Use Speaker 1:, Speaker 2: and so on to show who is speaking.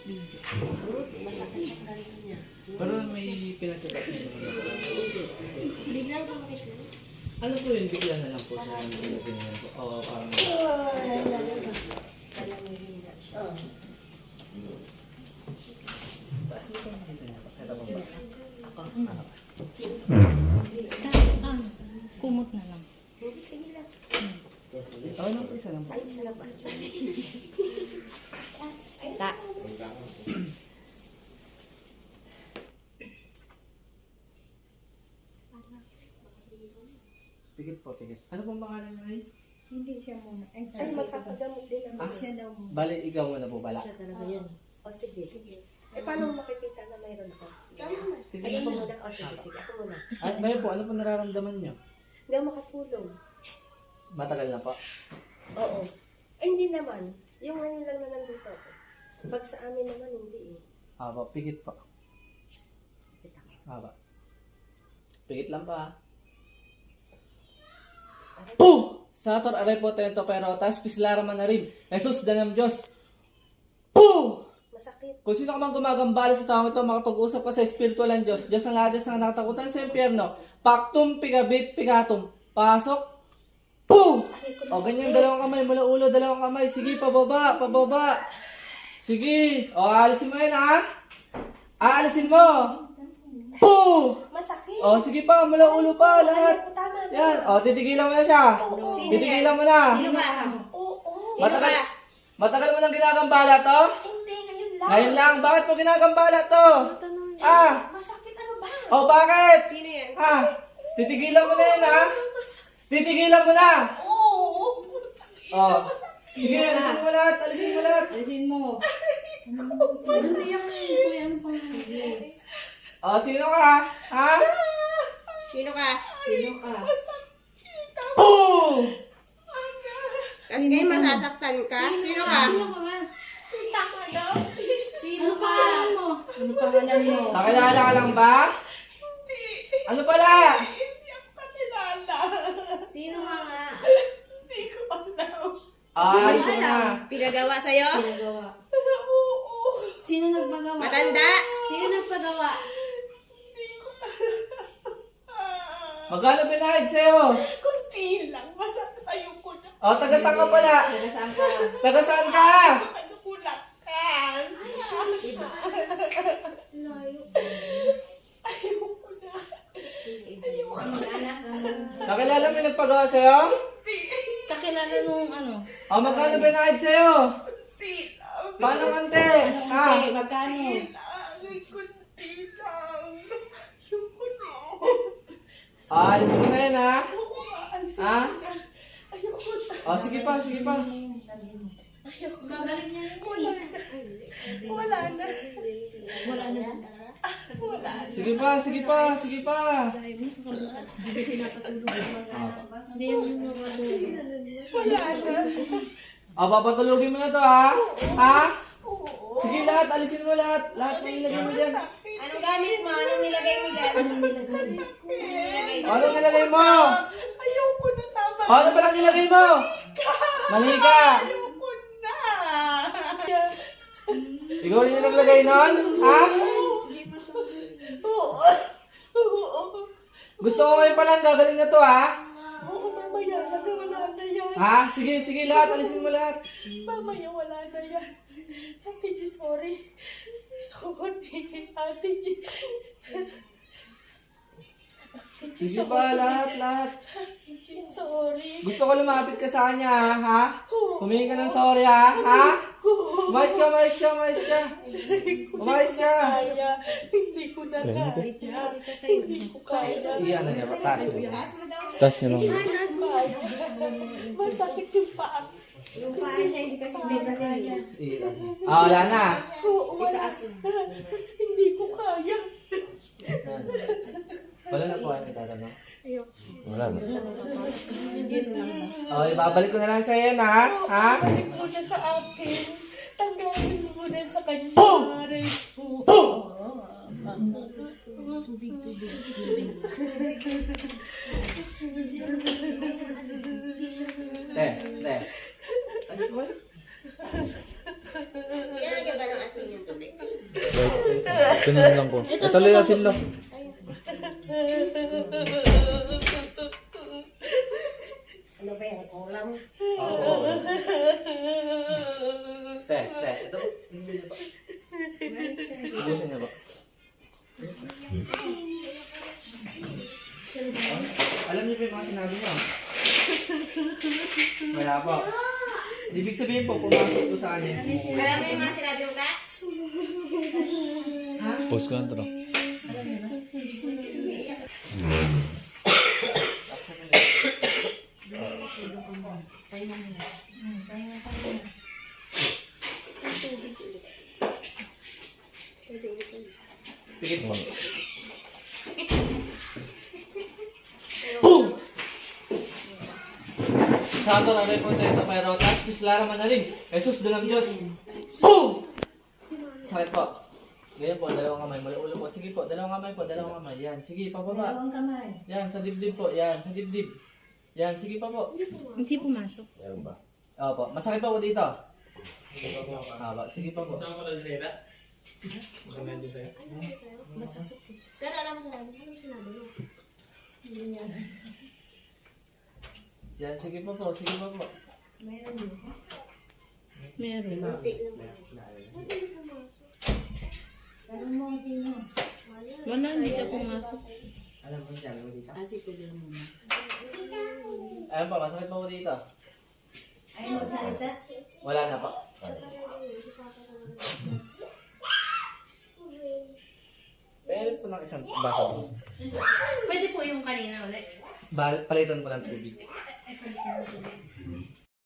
Speaker 1: Masakit yung ganito niya.
Speaker 2: Pero may pinagsagat niya.
Speaker 1: Bigla ba makita?
Speaker 2: Ano po yun? Bigla na lang po sa pinagsagat po. Oo, parang...
Speaker 1: Talagang siya.
Speaker 2: Taas mo kung makita niya. Ito po ba?
Speaker 3: Kumot na lang.
Speaker 1: Sige lang.
Speaker 2: Oo lang po, isa lang po.
Speaker 1: Ay, isa lang ba?
Speaker 3: Ta.
Speaker 2: Pikit po, pikit. Ano pong pangalan niya, Nay?
Speaker 4: Hindi siya muna.
Speaker 1: Ay, magpapagamot din ang
Speaker 4: Siya daw muna.
Speaker 2: Bali, ikaw muna po pala.
Speaker 1: Siya talaga yan. O, sige. Eh, paano mo makikita na mayroon ako? Ay, ako muna. O, sige, sige. Ako muna.
Speaker 2: At bayo po, ano po nararamdaman niyo?
Speaker 1: Hindi ako makatulog.
Speaker 2: Matagal na po.
Speaker 1: Oo. Eh, hindi naman. Yung ngayon lang na nandito ako. Pag sa amin naman, hindi eh.
Speaker 2: Aba, pikit po. Aba. Pikit lang pa. Puh! Sator, aray po tayo to pero tas pislara man na rin. Jesus, danam Diyos. Puh!
Speaker 1: Masakit.
Speaker 2: Kung sino ka man gumagambala sa taong ito, makapag-usap ka sa espiritual ng Diyos. Diyos ang lahat, Diyos ang nakatakutan sa impyerno. Paktum, pigabit, pigatum. Pasok. Puh! O, ganyan, dalawang kamay. Mula ulo, dalawang kamay. Sige, pababa, pababa. Sige. O, aalisin mo yan, ha? Aalisin mo. Puh!
Speaker 1: Masakit.
Speaker 2: O, sige pa, mula ulo pa, lahat.
Speaker 1: Ay, tama na.
Speaker 2: Yan. O, titigilan mo na siya. Titigilan mo na.
Speaker 1: Sino ba? Oo.
Speaker 2: Matagal mo nang ginagambala to?
Speaker 1: Hindi, ngayon lang.
Speaker 2: Ngayon lang, bakit mo ginagambala to?
Speaker 1: Masakit ano ba?
Speaker 2: O, bakit?
Speaker 1: Sino yan?
Speaker 2: Ha? Titigilan mo na yan, ha? Titigilan mo na.
Speaker 1: Oo.
Speaker 2: O, sige, alisin mo lahat, alisin mo lahat.
Speaker 3: Alisin mo. Ano yan? Kuya, ano pang
Speaker 2: O, sino ka? Ha?
Speaker 1: Sino ka?
Speaker 3: Sino ka?
Speaker 2: Boom!
Speaker 1: Kasi ngayon masasaktan ka? Sino ka?
Speaker 3: Sino ka ba? Sino ka? Mo?
Speaker 4: Ano pangalan mo?
Speaker 2: Nakilala ka lang ba?
Speaker 1: Hindi.
Speaker 2: Ano pala?
Speaker 1: Hindi ako kakilala.
Speaker 3: Sino ka nga?
Speaker 1: Hindi ko alam.
Speaker 2: Ay, ito na.
Speaker 1: Pinagawa sa'yo?
Speaker 3: Pinagawa.
Speaker 1: Oo.
Speaker 3: Sino nagpagawa?
Speaker 1: Matanda?
Speaker 3: Sino nagpagawa?
Speaker 1: Hindi ko alam.
Speaker 2: Magkano pinahid sa'yo?
Speaker 1: Kunti lang. Masakit ayoko na.
Speaker 2: O, taga saan ka pala?
Speaker 3: Taga saan ka?
Speaker 2: Taga saan ka?
Speaker 1: Nagkulakan.
Speaker 3: Layo.
Speaker 1: Ayoko na. Ayoko na.
Speaker 2: Nakilala mo yung nagpagawa sa'yo?
Speaker 3: Kakilala nung ano?
Speaker 2: O, magkano pinahid sa'yo?
Speaker 1: Kunti lang.
Speaker 2: Paano ante? Ha?
Speaker 3: Magkano?
Speaker 1: Kunti lang. Ayoko na.
Speaker 2: Alisin mo na yan, ha? Ha?
Speaker 1: Ayoko na.
Speaker 2: O, sige pa, sige pa.
Speaker 3: Babalik niya rin.
Speaker 1: Wala na.
Speaker 3: Wala na.
Speaker 1: Wala na.
Speaker 2: Sige pa, sige pa, sige pa.
Speaker 3: Hindi yung mamatulog.
Speaker 1: Wala na.
Speaker 2: O, papatulugin mo na to, ha? Ha?
Speaker 1: Oo.
Speaker 2: Sige, lahat, alisin mo lahat. Lahat ng ilagay mo dyan.
Speaker 1: Anong gamit mo? Anong nilagay mo dyan?
Speaker 2: Ano nilagay mo?
Speaker 1: Ayoko na, tama.
Speaker 2: Ano palang nilagay mo? Mali ka.
Speaker 1: Ayoko na.
Speaker 2: Ikaw rin yung naglagay nun? Ha?
Speaker 1: Oo. Oo.
Speaker 2: Gusto ko ngayon palang gagaling na to, ha?
Speaker 1: Oo, mamaya na. Wala na yan.
Speaker 2: Ha? Sige, sige, lahat. Alisin mo lahat.
Speaker 1: Mamaya wala na yan. Ate G, sorry. Sorry. Ate G.
Speaker 2: Sige pa, lahat, lahat.
Speaker 1: Ate G, sorry.
Speaker 2: Gusto ko lumapit ka sa kanya, ha? Humingi ka ng sorry, ha? Ha? Umayos ka, umayos ka, umayos ka. Umayos ka.
Speaker 1: Kaya. Hindi ko na kaya. Hindi ko kaya.
Speaker 2: Iyan na niya, taas niya.
Speaker 3: Taas niya lang.
Speaker 1: Masakit yung paa.
Speaker 4: Yung paa niya, hindi kasi kaya.
Speaker 2: Ah, wala na.
Speaker 1: Oo, wala. Hindi ko kaya.
Speaker 2: Yan. Wala na po kayo nagtatanong. Wala na. O, ibabalik ko na lang sa iyo, ha? Ha?
Speaker 1: Balik mo na sa akin. Tanggalin mo na sa kanya.
Speaker 2: Te, te.
Speaker 1: Yan ang gaba ng asin niya.
Speaker 5: Ganyan lang ko. Ito layasin lang.
Speaker 4: Ano ba yan? Ulam?
Speaker 2: Oo. Te, ito. Hindi niyo ba? Ubusin niyo ba? Alam niyo ba yung mga sinabi niyo? Wala po. Ibig sabihin po, pumasok po sa kanya.
Speaker 1: Alam mo yung mga sinabi mo ka?
Speaker 5: Post ko lang ito.
Speaker 2: Pikit po. Boom! Santo na rin po ito, pero taas pislara man na rin. Jesus, dalang Diyos. Boom! Sakit po. Ganyan po, dalawang kamay. Mula ulo po. Sige po, dalawang kamay po, dalawang kamay. Yan, sige, pababa.
Speaker 4: Dalawang kamay.
Speaker 2: Yan, sa dibdib po. Yan, sa dibdib. Yan, sige pa po.
Speaker 3: Hindi pumasok.
Speaker 2: Opo, masakit pa po dito. Haba, sige pa po.
Speaker 1: Pero alam mo sinabi, ano mo sinabi mo?
Speaker 2: Yan, sige pa po, sige pa po.
Speaker 4: Meron din siya.
Speaker 3: Meron.
Speaker 4: Tanong mo sino?
Speaker 3: Wala, hindi ka pumasok.
Speaker 2: Alam mo siya, alam mo dito.
Speaker 3: Sige, lang muna.
Speaker 2: Ayun pa, masakit pa po dito.
Speaker 4: Ay, magsalita?
Speaker 2: Wala na po. Pailit po ng isang baso.
Speaker 3: Pwede po yung kanina ulit.
Speaker 2: Palitan po ng tubig.
Speaker 3: Ay, pwede po yung tubig.